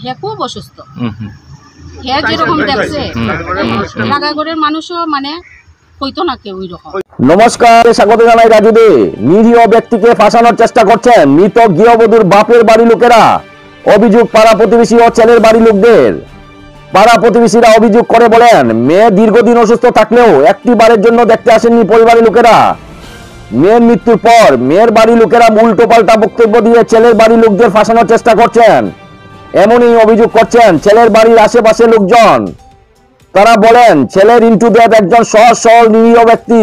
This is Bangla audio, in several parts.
হে খুব অসুস্থ। হে যেরকম দেখছে লাগাগড়ের মানুষও মানে কইতো না কেউ ওই রকম। নমস্কার, স্বাগত জানাই রাজু দে। নিরীহ ব্যক্তিকে ফাঁসানোর চেষ্টা করছেন মৃত গৃহবধূর বাপের বাড়ি লোকেরা। অভিযোগ পাড়া প্রতিবেশী ও ছেলের বাড়ি লোকদের। পাড়া প্রতিবেশীরা অভিযোগ করে বলেন, মেয়ে দীর্ঘদিন অসুস্থ থাকলেও একটি বারের জন্য দেখতে আসেননি পরিবারের লোকেরা। মেয়ের মৃত্যুর পর মেয়ের বাড়ি লোকেরা উল্টো পাল্টা বক্তব্য দিয়ে ছেলের বাড়ি লোকদের ফাঁসানোর চেষ্টা করছেন। এমনই অভিযোগ করছেন ছেলের বাড়ির আশেপাশে লোকজন। তারা বলেন, ছেলের ইন্টু দেব একজন সহজ সরল নিরীহ ব্যক্তি।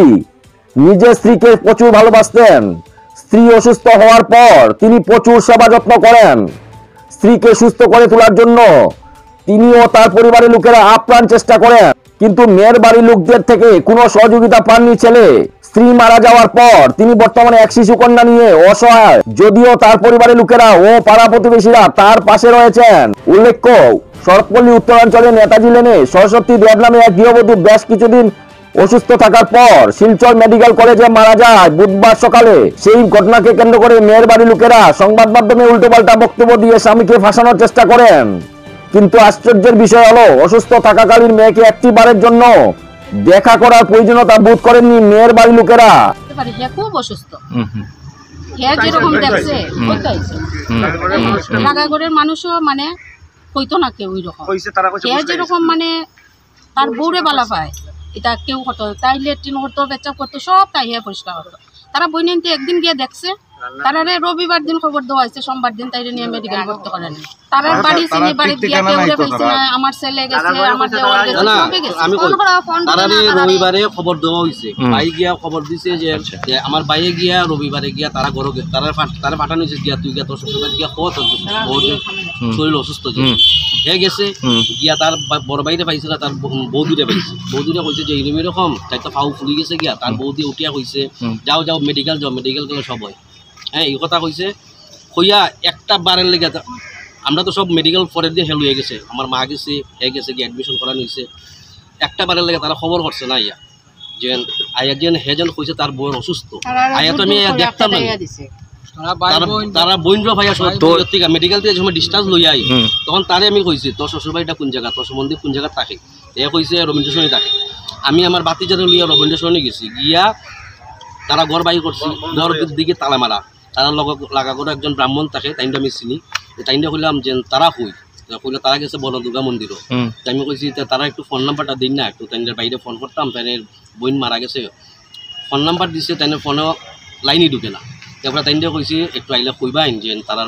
নিজের স্ত্রীকে প্রচুর ভালোবাসতেন। স্ত্রী অসুস্থ হওয়ার পর তিনি প্রচুর সেবা যত্ন করেন। স্ত্রীকে সুস্থ করে তোলার জন্য তিনি ও তার পরিবারের লোকেরা আপ্রাণ চেষ্টা করেন, কিন্তু মেয়ের বাড়ির লোকদের থেকে কোনো সহযোগিতা পাননি ছেলে। স্ত্রী মারা যাওয়ার পর তিনি বর্তমানে এক শিশু কন্যা নিয়ে অসহায়। যদিও তার পরিবারের লোকেরা ও পাড়া প্রতিবেশীরা তার পাশে রয়েছেন। উল্লেখ্য, শরৎপল্লী উত্তরাঞ্চলের নেতাজি লেনে সরস্বতী দেব নামে এক গৃহবধূ বেশ কিছুদিন অসুস্থ থাকার পর শিলচর মেডিকেল কলেজে মারা যায় বুধবার সকালে। সেই ঘটনাকে কেন্দ্র করে মেয়ের বাড়ির লোকেরা সংবাদ মাধ্যমে উল্টোপাল্টা বক্তব্য দিয়ে স্বামীকে ফাঁসানোর চেষ্টা করেন। কিন্তু আশ্চর্যের বিষয় হলো, অসুস্থ থাকাকালীন মেয়েকে একটি বারের জন্য দেখা করার প্রয়োজনীয়তা বোধ করেননি মেয়ের বাড়ির লোকেরা। হে খুব অসুস্থ। হে যেরকম দেখছে লাগাগড়ের মানুষও মানে কইতো না কেউ ওই রকম। হে যেরকম মানে তার বউরে বালা পায়, এটা কেউ হতো তাই লেট্রিন করতো, পেচ্ছাপ করতো, সব তাই হে পরিষ্কার করতো। তারা বইনিতে একদিন গিয়ে দেখছে, তারা রবিবার দিন খবর দেওয়া হয়েছে, সোমবার দিন তাই নিয়ে মেডিকেল করতে পারেন। তারা বাড়ি চিনি বাড়ি গিয়ে কেউ পাইছে না, আমার ছেলে গেছে, আমার দেওয়ার গেছে, সবে গেছে। রবিবারে খবর দেওয়া হয়েছে, ভাই গিয়া খবর দিছে যে আমার বাইরে গিয়া রবিবারে গিয়া তারা ঘর তারা পাঠানো হয়েছে গিয়া তুই গিয়া তোর শ্বশুরবাড়ি গিয়া খবর শরীর অসুস্থ হে গেছে গিয়া তার বড় বাইরে পাইছে না, তার বৌদিরে পাইছে। বৌদিরে কইছে যে এরকম তাই তো ফাউ ফুলি গেছে গিয়া, তার বৌদি উঠিয়া কইছে যাও যাও মেডিকেল যাও, মেডিকেল গেলে সব হয়। হ্যাঁ, এই কথা কইছে কইয়া একটা বারের লেগে আমরা তো সব মেডিকেল পরে দিয়ে হেল হয়ে গেছে, আমার মা গেছে, হে গেছে গিয়ে অ্যাডমিশন করানো হয়েছে। একটা বারের লেগে তারা খবর করছে না ইয়া যে আয়া যেন হে যেন কইছে তার বউয়ের অসুস্থ। আয়া তো আমি দেখতাম না, তারা বইনরা ভাইয়া সত্যি মেডিকেল থেকে যখন ডিসচার্জ লই আই তখন তারে আমি কইছি তোর শ্বশুরবাড়িটা কোন জায়গা, তোর সম্বন্ধে কোন জায়গা থাকে। এ কইছে রবীন্দ্র সরণি থাকে। আমি আমার বাতি যাতে লিয়া রবীন্দ্র সরণি গেছি, গিয়া তারা ঘর বাই করছি, ঘর দিকে তালা মারা। তারা লাগা করে একজন ব্রাহ্মণ থাকে, তাইনটা আমি চিনি। তাইনটা কইলাম যে তারা কইলে তারা গেছে বড় দুর্গা মন্দিরও। আমি কইছি তারা একটু ফোন নাম্বারটা দিন না, একটু তাইনের বাইরে ফোন করতাম, তাইনের বোন মারা গেছে। ফোন নাম্বার দিছে, তাইনের ফোনেও লাইনই ঢুকে না। তারপরে তাইনটা কইছি একটু আইলে কইবাইন যে তার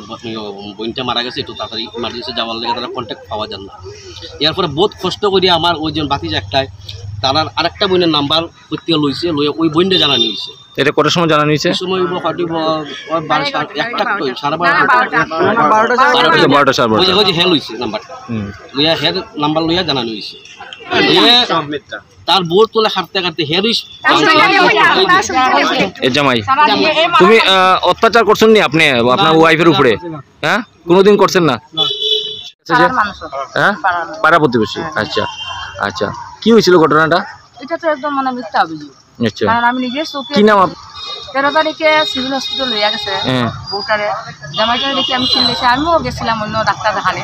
বোনটা মারা গেছে, একটু তাড়াতাড়ি ইমার্জেন্সি যাওয়ার লেগে তারা কন্ট্যাক্ট পাওয়া যান না। এরপরে বহুত কষ্ট করি আমার ওই যে বাতিজা একটাই তার আরেকটা বোনের নাম্বার করতে লইছে, লইয়া ওই বোনটা জানানো হয়েছে। এটা কটার সময় জানানো হয়েছে? সময় হে লইছে নাম্বার লইয়া, হের নাম্বার লইয়া জানানো হয়েছে। তার বোর তোলে কাটতে কাটতে হের জামাই তুমি অত্যাচার করছেন নি আপনি আপনার ওয়াইফের উপরে? হ্যাঁ, কোনোদিন করছেন না? হ্যাঁ, পাড়া প্রতিবেশী। আচ্ছা আচ্ছা, কি হয়েছিল ঘটনাটা? এটা তো একদম মানে মিথ্যা অভিযোগ। আচ্ছা, কারণ আমি নিজের চোখে কি নাম? 13 তারিখে সিভিল হসপিটাল লইয়া গেছে বউটারে, জামাইটারে দেখি আমি চিনলেছি। আমিও গেছিলাম অন্য ডাক্তার দেখানে,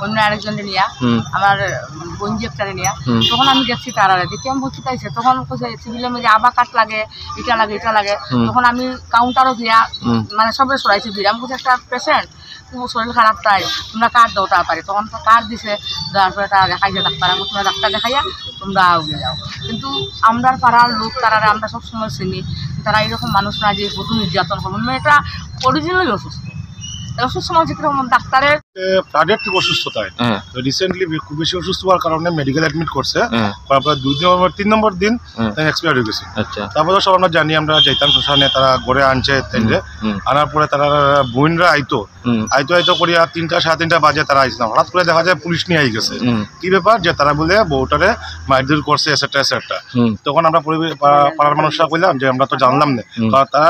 অন্য আরেকজনে নিয়া, আমার বঞ্জি একটারে নিয়া। তখন আমি দেখছি তারা দেখি আমি বলছি তাইছে, তখন সিভিলের মধ্যে আবার কাট লাগে, এটা লাগে এটা লাগে। তখন আমি কাউন্টারও দিয়া মানে সবাই সরাইছি দিয়ে, আমি বলছি একটা পেশেন্ট শরীর খারাপ তাই তোমরা কার্ড দাও তাড়াতাড়ি। তখন তো কার্ড দিছে, দেওয়ার পরে তারা দেখাইছে ডাক্তার, আমি তোমরা ডাক্তার দেখাইয়া তোমরা উঠে যাও। কিন্তু আমরা পাড়ার লোক তারা আমরা সবসময় চিনি, তারা এরকম মানুষ না যে বহু নির্যাতন করবো, মানে এটা অরিজিনালি অসুস্থ। অসুস্থ মানুষ যেরকম ডাক্তারের ফ্লাডের থেকে অসুস্থতায় রিসেন্টলি খুব বেশি অসুস্থ হওয়ার কারণে মেডিকেল অ্যাডমিট করছে। তারপর 3 নম্বর দিন এক্সপায়ার হয়ে গেছে। তারপরে সব আমরা জানি, আমরা যাইতাম শ্মশানে, তারা ঘরে আনছে, আনার পরে তারা বোনরা আইতো করিয়া 3টা 3:30 বাজে তারা আইসলাম। হঠাৎ করে দেখা যায় পুলিশ নিয়ে আই গেছে। কি ব্যাপার যে তারা বলে বউটারে মারধর করছে এসেটা। তখন আমরা পাড়ার মানুষরা কইলাম যে আমরা তো জানলাম না, তারা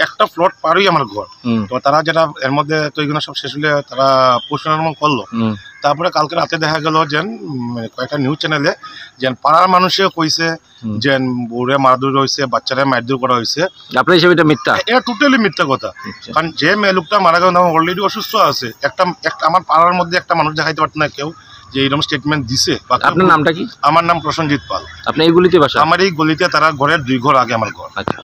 একটা প্লট পারই আমার ঘর। তো তারা যেটা এর মধ্যে তো এগুলো সব শেষ হলে তারা পোস্টমর্টম করলো। তারপরে কালকে রাতে দেখা গেল যে কয়েকটা নিউজ চ্যানেলে যে পাড়ার মানুষেও কইছে যে বউরে মারধর হয়েছে, বাচ্চারা মারধর করা হয়েছে। আপনার হিসেবে এটা মিথ্যা? এটা টোটালি মিথ্যা কথা। কারণ যে মেয়ে লোকটা মারা গেল অলরেডি অসুস্থ আছে, একটা আমার পাড়ার মধ্যে একটা মানুষ দেখাইতে পারত না কেউ যে এরকম স্টেটমেন্ট দিছে। আপনার নামটা কি? আমার নাম প্রসেনজিৎ পাল। আপনি এই গলিতে বাসা? আমার এই গলিতে তারা ঘরের 2 ঘর আগে আমার ঘর। আচ্ছা।